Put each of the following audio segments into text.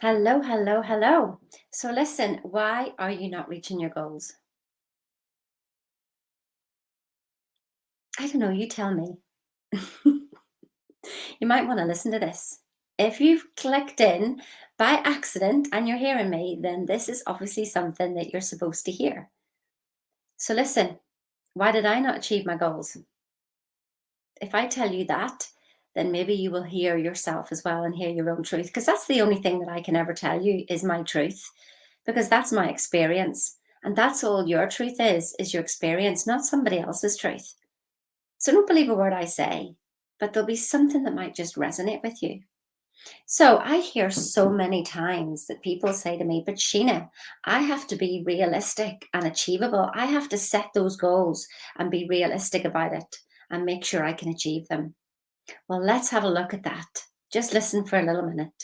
Hello, hello, hello. So listen, why are you not reaching your goals? I don't know, you tell me. You might want to listen to this. If you've clicked in by accident and you're hearing me, then this is obviously something that you're supposed to hear. So listen, why did I not achieve my goals? If I tell you that, then maybe you will hear yourself as well and hear your own truth, because that's the only thing that I can ever tell you is my truth, because that's my experience. And that's all your truth is your experience, not somebody else's truth. So don't believe a word I say, but there'll be something that might just resonate with you. So I hear so many times that people say to me, but Sheena, I have to be realistic and achievable. I have to set those goals and be realistic about it and make sure I can achieve them. Well, let's have a look at that. Just listen for a little minute.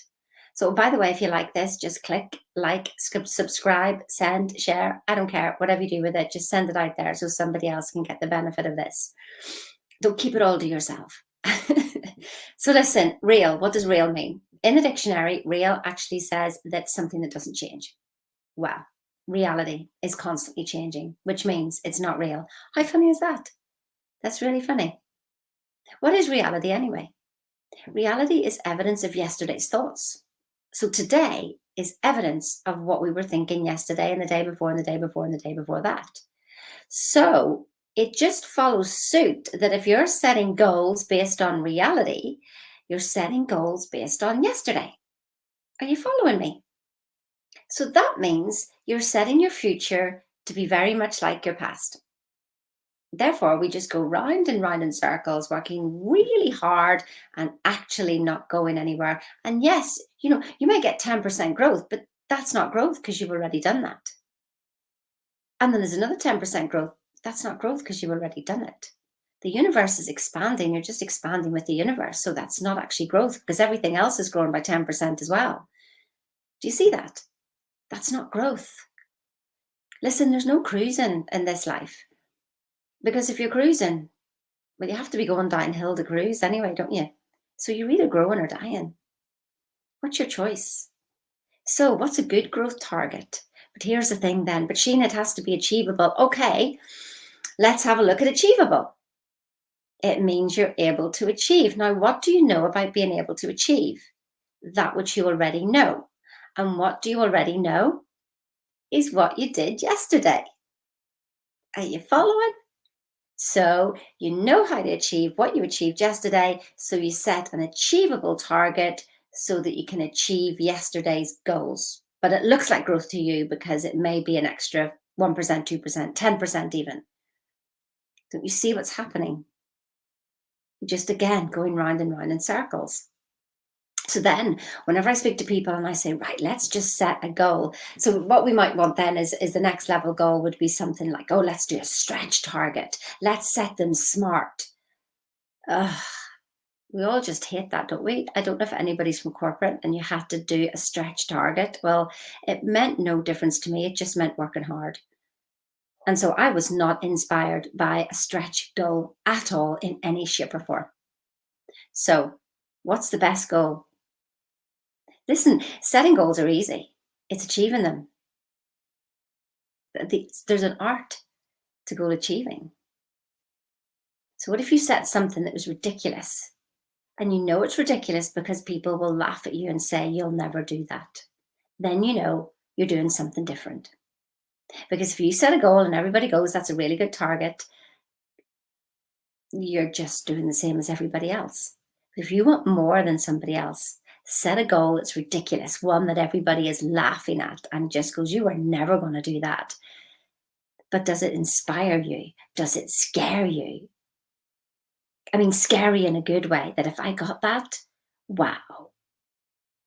So, by the way, if you like this, just click like, subscribe, send, share. I don't care. Whatever you do with it, just send it out there so somebody else can get the benefit of this. Don't keep it all to yourself. So, listen, real. What does real mean? In the dictionary, real actually says that's something that doesn't change. Well, reality is constantly changing, which means it's not real. How funny is that? That's really funny. What is reality anyway? Reality is evidence of yesterday's thoughts. So today is evidence of what we were thinking yesterday and the day before and the day before and the day before that. So it just follows suit that if you're setting goals based on reality, you're setting goals based on yesterday. Are you following me? So that means you're setting your future to be very much like your past. Therefore, we just go round and round in circles, working really hard and actually not going anywhere. And yes, you might get 10% growth, but that's not growth because you've already done that. And then there's another 10% growth. That's not growth because you've already done it. The universe is expanding. You're just expanding with the universe. So that's not actually growth because everything else is growing by 10% as well. Do you see that? That's not growth. Listen, there's no cruising in this life because if you're cruising, well, you have to be going downhill to cruise anyway, don't you? So you're either growing or dying. What's your choice? So, what's a good growth target? But here's the thing then, but Sheena, it has to be achievable. Okay, let's have a look at achievable. It means you're able to achieve. Now, what do you know about being able to achieve? That which you already know. And what do you already know? Is what you did yesterday. Are you following? So you know how to achieve what you achieved yesterday. So you set an achievable target so that you can achieve yesterday's goals. But it looks like growth to you because it may be an extra 1%, 2%, 10% even. Don't you see what's happening? Just again, going round and round in circles. So then, whenever I speak to people and I say, right, let's just set a goal. So what we might want then is the next level goal would be something like, oh, let's do a stretch target. Let's set them smart. Ugh, we all just hate that, don't we? I don't know if anybody's from corporate and you had to do a stretch target. Well, it meant no difference to me. It just meant working hard. And so I was not inspired by a stretch goal at all in any shape or form. So, what's the best goal? Listen, setting goals are easy. It's achieving them. There's an art to goal achieving. So, what if you set something that was ridiculous? And you know it's ridiculous because people will laugh at you and say, you'll never do that. Then you know you're doing something different. Because if you set a goal and everybody goes, that's a really good target, you're just doing the same as everybody else. If you want more than somebody else, set a goal that's ridiculous, one that everybody is laughing at and just goes, you are never going to do that. But does it inspire you? Does it scare you? I mean, scary in a good way, that if I got that, wow.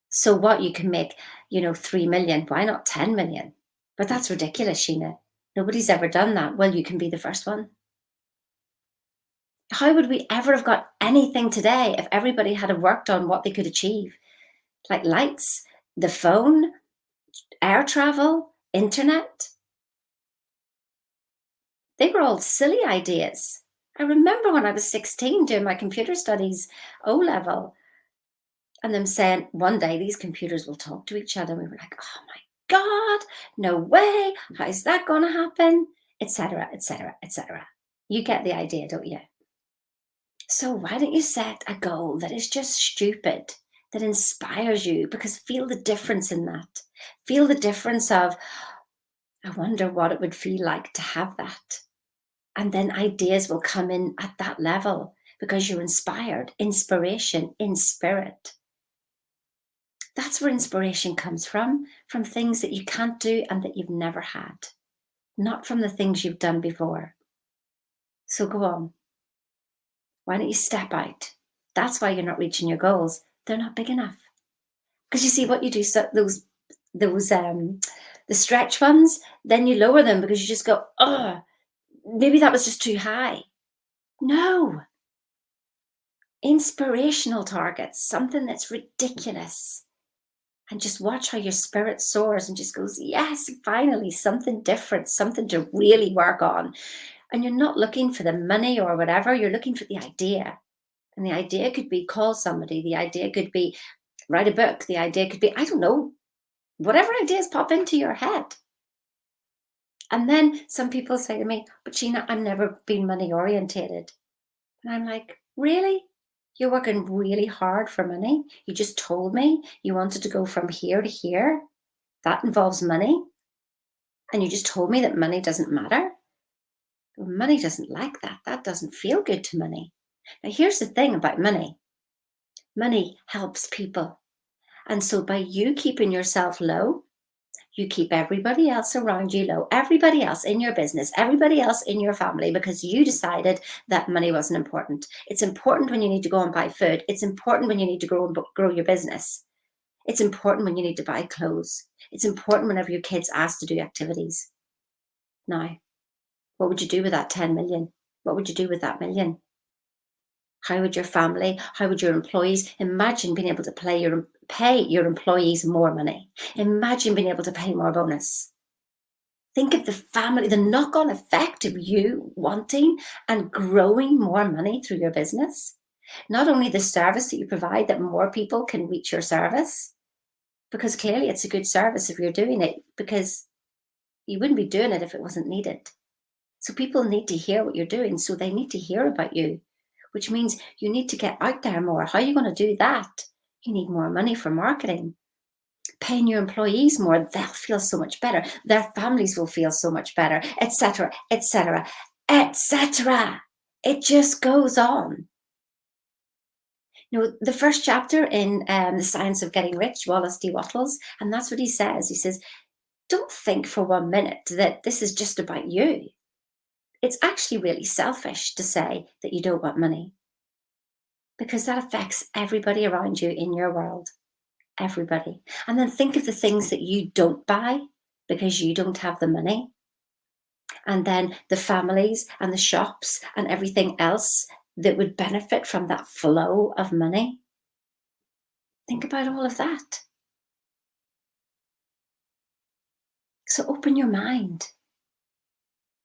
So what, you can make, 3 million, why not 10 million? But that's ridiculous, Sheena. Nobody's ever done that. Well, you can be the first one. How would we ever have got anything today if everybody had worked on what they could achieve? Like lights, the phone, air travel, internet. They were all silly ideas. I remember when I was 16 doing my computer studies O level, And them saying, one day these computers will talk to each other. And we were like, oh my God, no way. How's that going to happen? Etc., etc., etc. You get the idea, don't you? So why don't you set a goal that is just stupid, that inspires you? Because feel the difference in that. Feel the difference of, I wonder what it would feel like to have that. And then ideas will come in at that level because you're inspired. Inspiration in spirit. That's where inspiration comes from things that you can't do and that you've never had, not from the things you've done before. So go on. Why don't you step out? That's why you're not reaching your goals. They're not big enough. Because you see what you do, so those the stretch ones, then you lower them because you just go, oh, maybe that was just too high. No. Inspirational targets, something that's ridiculous. And just watch how your spirit soars and just goes, yes, finally, something different, something to really work on. And you're not looking for the money or whatever, you're looking for the idea. And the idea could be call somebody, the idea could be write a book, the idea could be, I don't know, whatever ideas pop into your head. And then some people say to me, but Sheena, I've never been money orientated. And I'm like, really? You're working really hard for money? You just told me you wanted to go from here to here. That involves money. And you just told me that money doesn't matter. Well, money doesn't like that. That doesn't feel good to money. Now, here's the thing about money. Money helps people. And so by you keeping yourself low, you keep everybody else around you low, everybody else in your business, everybody else in your family, because you decided that money wasn't important. It's important when you need to go and buy food. It's important when you need to grow your business. It's important when you need to buy clothes. It's important whenever your kids ask to do activities. Now, what would you do with that 10 million? What would you do with that million? How would your family, how would your employees imagine being able to pay your employees more money? Imagine being able to pay more bonus. Think of the family, the knock-on effect of you wanting and growing more money through your business. Not only the service that you provide, that more people can reach your service, because clearly it's a good service if you're doing it, because you wouldn't be doing it if it wasn't needed. So people need to hear what you're doing, so they need to hear about you, which means you need to get out there more. How are you going to do that? You need more money for marketing. Paying your employees more, they'll feel so much better. Their families will feel so much better, etc., etc., etc. It just goes on. You know, the first chapter in The Science of Getting Rich, Wallace D. Wattles, and that's what he says. He says, don't think for 1 minute that this is just about you. It's actually really selfish to say that you don't want money, because that affects everybody around you in your world. Everybody. And then think of the things that you don't buy because you don't have the money. And then the families and the shops and everything else that would benefit from that flow of money. Think about all of that. So open your mind,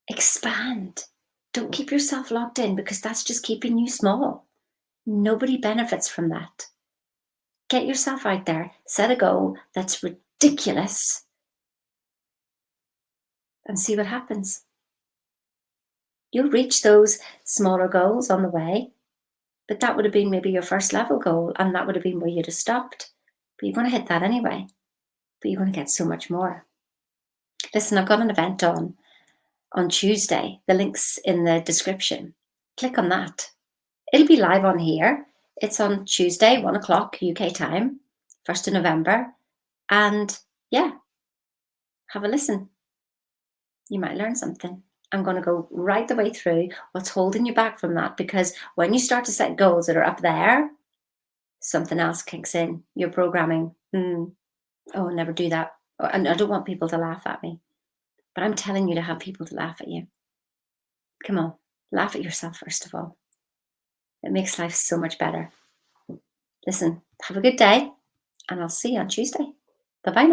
expand. Don't keep yourself locked in, because that's just keeping you small. Nobody benefits from that. Get yourself out there, set a goal that's ridiculous, and see what happens. You'll reach those smaller goals on the way, but that would have been maybe your first level goal, and that would have been where you'd have stopped. But you're going to hit that anyway, but you're going to get so much more. Listen, I've got an event on Tuesday. The link's in the description. Click on that. It'll be live on here. It's on Tuesday, 1 o'clock UK time, 1st of November. And yeah, have a listen. You might learn something. I'm going to go right the way through what's holding you back from that, because when you start to set goals that are up there, something else kicks in. Your programming. Oh, never do that. And I don't want people to laugh at me, but I'm telling you to have people to laugh at you. Come on, laugh at yourself first of all. It makes life so much better. Listen, have a good day, and I'll see you on Tuesday. Bye-bye now.